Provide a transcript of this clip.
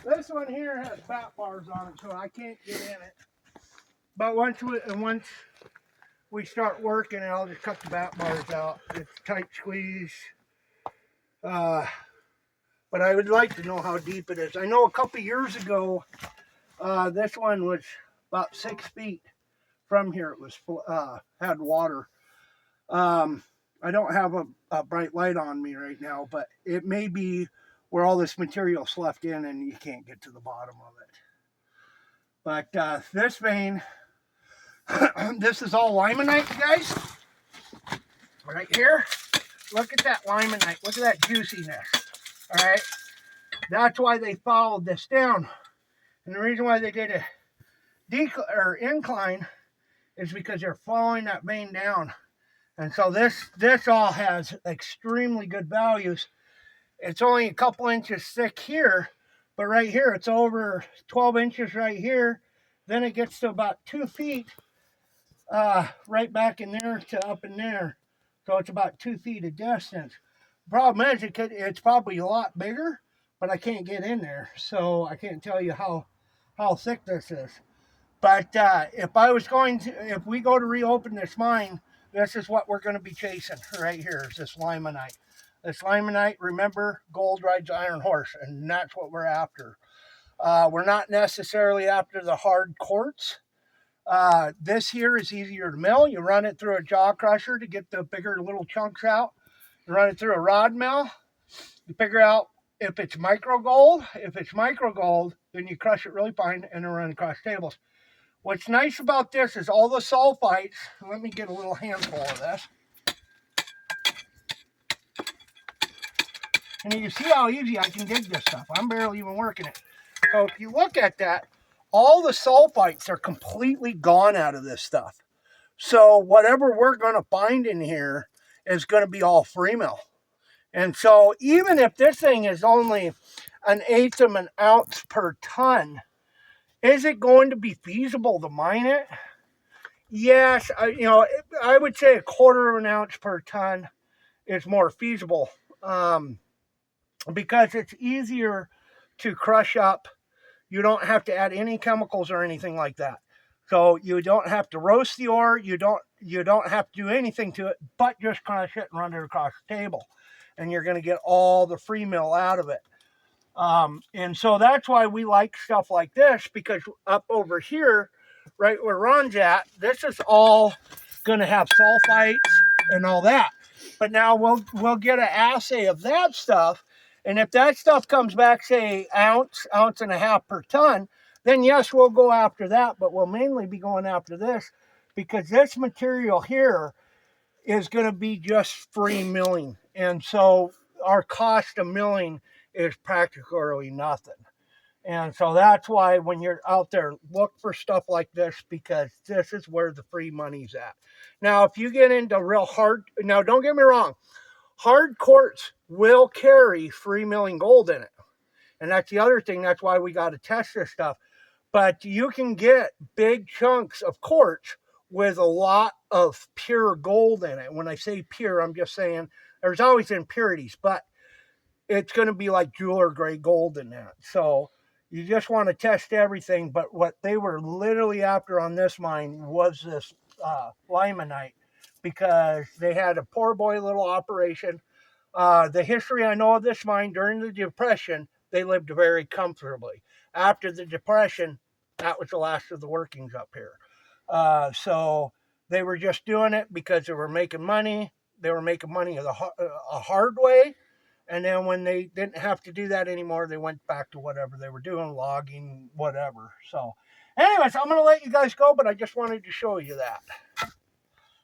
This one here has bat bars on it, so I can't get in it. But once we start working, I'll just cut the bat bars out. It's a tight squeeze. But I would like to know how deep it is. I know a couple years ago, this one was about 6 feet from here. It was had water. I don't have a bright light on me right now, but it may be where all this material's left in and you can't get to the bottom of it. But this vein, this is all limonite, guys. Right here. Look at that limonite. Look at that juiciness. All right. That's why they followed this down. And the reason why they did a incline is because they're following that vein down. And so this all has extremely good values. It's only a couple inches thick here, but right here it's over 12 inches right here. Then it gets to about 2 feet right back in there to up in there. So it's about 2 feet of distance. The problem is it's probably a lot bigger, but I can't get in there. So I can't tell you how thick this is. But if we go to reopen this mine, this is what we're going to be chasing right here, is this limonite. This limonite, remember, gold rides iron horse, and that's what we're after. We're not necessarily after the hard quartz. This here is easier to mill. You run it through a jaw crusher to get the bigger little chunks out. You run it through a rod mill. You figure out if it's micro gold. If it's micro gold, then you crush it really fine and then run across tables. What's nice about this is all the sulfites. Let me get a little handful of this. And you can see how easy I can dig this stuff. I'm barely even working it. So if you look at that, all the sulfites are completely gone out of this stuff. So whatever we're going to find in here is going to be all free mill. And so even if this thing is only 1/8 of an ounce per ton, is it going to be feasible to mine it? Yes, I would say 1/4 of an ounce per ton is more feasible because it's easier to crush up. You don't have to add any chemicals or anything like that. So you don't have to roast the ore. You don't have to do anything to it, but just crush it and run it across the table. And you're going to get all the free mill out of it. And so that's why we like stuff like this, because up over here, right where Ron's at, this is all going to have sulfites and all that. But now we'll get an assay of that stuff. And if that stuff comes back, say, ounce and a half per ton, then yes, we'll go after that. But we'll mainly be going after this because this material here is going to be just free milling. And so our cost of milling is practically nothing. And so that's why when you're out there, look for stuff like this, because this is where the free money's at. Now, if you get into real hard, now don't get me wrong, hard quartz will carry free milling gold in it. And that's the other thing. That's why we got to test this stuff. But you can get big chunks of quartz with a lot of pure gold in it. When I say pure, I'm just saying there's always impurities, but it's going to be like jeweler grade gold in that. So you just want to test everything. But what they were literally after on this mine was this limonite, because they had a poor boy little operation. The history I know of this mine, during the Depression, they lived very comfortably. After the Depression, that was the last of the workings up here. So they were just doing it because they were making money. They were making money a hard way. And then when they didn't have to do that anymore, they went back to whatever they were doing, logging, whatever. So anyways, I'm going to let you guys go, but I just wanted to show you that.